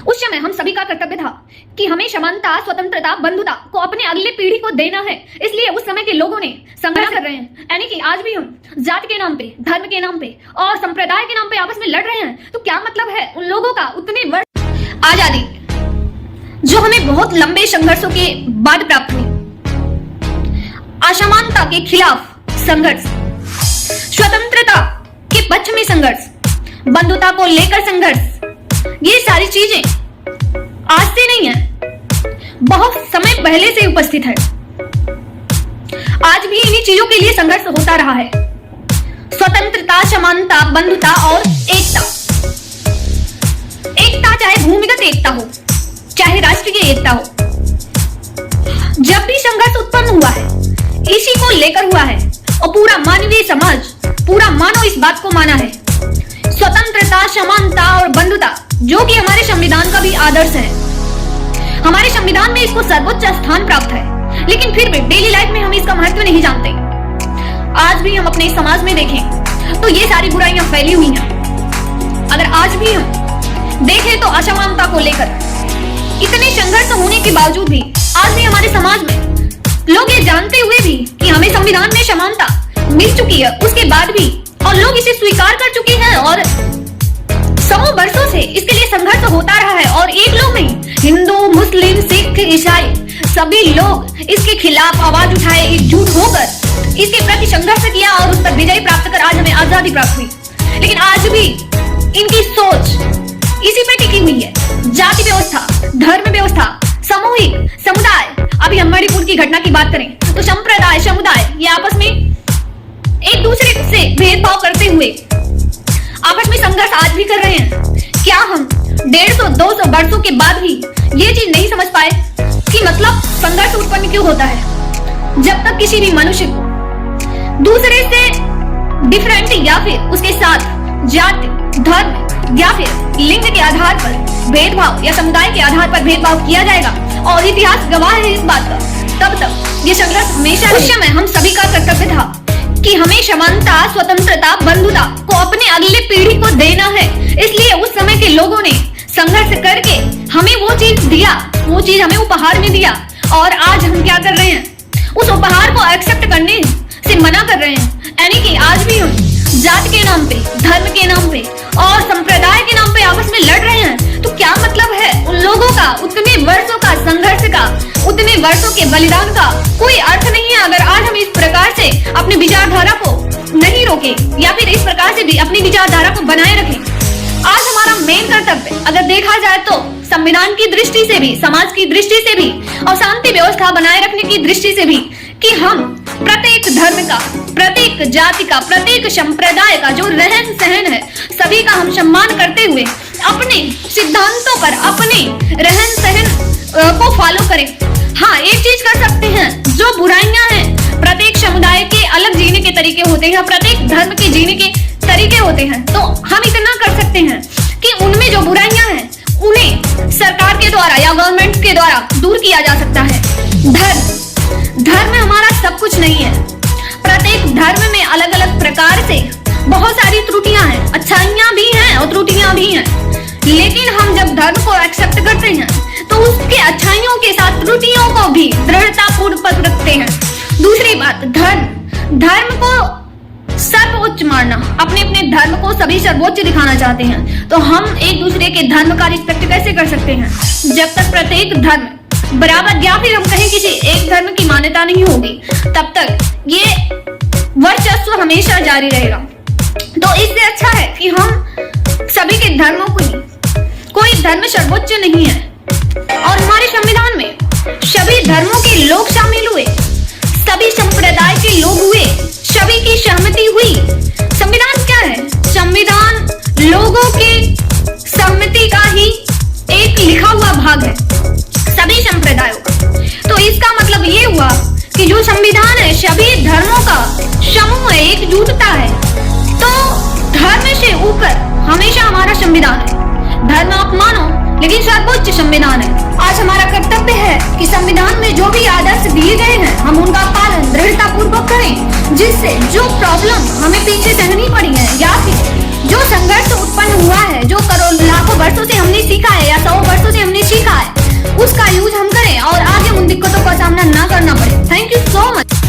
उस समय हम सभी का कर्तव्य था कि हमें समानता, स्वतंत्रता, बंधुता को अपने अगले पीढ़ी को देना है। इसलिए उस समय के लोगों ने संघर्ष कर रहे हैं। यानी कि आज भी हम जाति के नाम पे, धर्म के नाम पे और संप्रदाय के नाम पे आपस में लड़ रहे हैं। तो क्या मतलब है उन लोगों का उतने वर्ष आजादी जो हमें बहुत लंबे संघर्षों के बाद प्राप्त हुई, असमानता के खिलाफ संघर्ष, स्वतंत्रता के पक्ष में संघर्ष, बंधुता को लेकर संघर्ष, ये सारी चीजें आज से नहीं है, बहुत समय पहले से उपस्थित है। आज भी इन्हीं चीजों के लिए संघर्ष होता रहा है। स्वतंत्रता, समानता, बंधुता और एकता। एकता चाहे भूमिगत एकता हो, चाहे राष्ट्रीय एकता हो, जब भी संघर्ष उत्पन्न हुआ है इसी को लेकर हुआ है और पूरा मानवीय समाज, पूरा मानव इस बात को माना है। स्वतंत्रता, समानता और बंधुता जो कि हमारे संविधान का भी आदर्श है, हमारे संविधान में इसको सर्वोच्च स्थान प्राप्त है, लेकिन फिर भी डेली लाइफ में हम इसका महत्व नहीं जानते। आज भी हम अपने समाज में देखें तो ये सारी बुराइयां फैली हुई हैं। अगर आज भी हम देखें तो असमानता को लेकर इतने संघर्ष होने के बावजूद भी आज भी हमारे समाज में लोग ये जानते हुए भी कि हमें संविधान में समानता मिल चुकी है, उसके बाद भी और लोग इसे स्वीकार कर चुके हैं और सौ वर्षों से इसके लिए संघर्ष होता रहा है। और एक लोग नहीं, हिंदू, मुस्लिम, सिख, ईसाई सभी लोग इसके खिलाफ आवाज उठाए, एकजुट होकर इसके प्रति संघर्ष किया और उस पर विजय प्राप्त कर आज हमें आजादी प्राप्त हुई। लेकिन आज भी इनकी सोच इसी पे टिकी हुई है। जाति व्यवस्था, धर्म व्यवस्था, सामूहिक समुदाय। अभी हम मणिपुर की घटना की बात करें तो संप्रदाय, समुदाय ये आपस में एक दूसरे से भेदभाव करते हुए आपस में संघर्ष आज भी कर रहे हैं। क्या हम 150-200 वर्षों के बाद भी ये चीज नहीं समझ पाए कि मतलब संघर्ष उत्पन्न क्यों होता है? जब तक किसी भी मनुष्य को दूसरे से डिफरेंट या फिर उसके साथ जाति, धर्म या फिर लिंग के आधार पर भेदभाव या समुदाय के आधार पर भेदभाव किया जाएगा और इतिहास गवाह है इस बात का, तब तक ये संघर्ष हमेशा। उस समय हम सभी का कर्तव्य था कि हमें समानता, स्वतंत्रता, बंधुता को अपने अगले पीढ़ी को देना है। इसलिए उस समय के लोगों ने संघर्ष करके हमें वो चीज दिया, वो चीज हमें उपहार में दिया। और आज हम क्या कर रहे हैं? उस उपहार को एक्सेप्ट करने से मना कर रहे हैं। यानी कि आज भी हम जाति के नाम पे, धर्म के नाम पे और संप्रदाय के नाम पे आपस में लड़ रहे हैं। तो क्या मतलब है उन लोगों का उतने वर्षों का संघर्ष का, उतने वर्षों के बलिदान का कोई अर्थ नहीं है अगर आज हम इस प्रकार से अपनी विचारधारा को नहीं रोके या फिर इस प्रकार से भी अपनी विचारधारा को बनाए रखें। आज हमारा मेन कर्तव्य अगर देखा जाए तो संविधान की दृष्टि से भी, समाज की दृष्टि से भी और शांति व्यवस्था बनाए रखने की दृष्टि से भी कि हम प्रत्येक धर्म का, प्रत्येक जाति का, प्रत्येक संप्रदाय का जो रहन सहन है सभी का हम सम्मान करते हुए अपने सिद्धांतों पर, अपने रहन सहन को फॉलो करें। हाँ, एक चीज कर सकते हैं, जो बुराइयां हैं प्रत्येक समुदाय के अलग जीने के तरीके होते हैं, प्रत्येक धर्म के जीने के तरीके होते हैं, तो हम इतना कर सकते हैं कि उनमें जो बुराइयां हैं उन्हें सरकार के द्वारा या गवर्नमेंट के द्वारा दूर किया जा सकता है। धर्म हमारा सब कुछ नहीं है। प्रत्येक धर्म में अलग अलग प्रकार से बहुत सारी त्रुटियां हैं, अच्छाइयां भी हैं और त्रुटियां भी हैं। लेकिन हम जब धर्म को एक्सेप्ट करते हैं तो उसके अच्छाइयों के साथ त्रुटियों को भी दृढ़ता पूर्वक रखते हैं। दूसरी बात, धर्म को सर्वोच्च मानना, अपने अपने धर्म को सभी सर्वोच्च दिखाना चाहते हैं। तो हम एक दूसरे के धर्म का रिस्पेक्ट कैसे कर सकते हैं जब तक प्रत्येक धर्म बराबर या फिर हम कहें किसी एक धर्म की मान्यता नहीं होगी, तब तक ये वर्चस्व हमेशा जारी रहेगा। तो इससे अच्छा है कि हम सभी के धर्मों को, कोई धर्म सर्वोच्च नहीं है और हमारे संविधान में सभी धर्मों के लोग शामिल हुए, सभी संप्रदाय के लोग हुए, सभी की सहमति हुई। संविधान क्या है? संविधान लोगों के सहमति का ही एक लिखा हुआ भाग है, सभी संप्रदायों का। तो इसका मतलब ये हुआ कि जो संविधान है सभी धर्मों का समूह है, एकजुटता है। तो धर्म से ऊपर हमेशा हमारा संविधान है। धर्म आप मानो लेकिन सर्वोच्च संविधान है। आज हमारा कर्तव्य है कि संविधान में जो भी आदर्श दिए गए हैं हम उनका पालन दृढ़ता पूर्वक करें, जिससे जो प्रॉब्लम हमें पीछे सहनी पड़ी है या फिर जो संघर्ष उत्पन्न हुआ है, जो करोड़ों लाखों वर्षों से हमने सीखा है या 100 सहन ना करना पड़े। Thank you so much.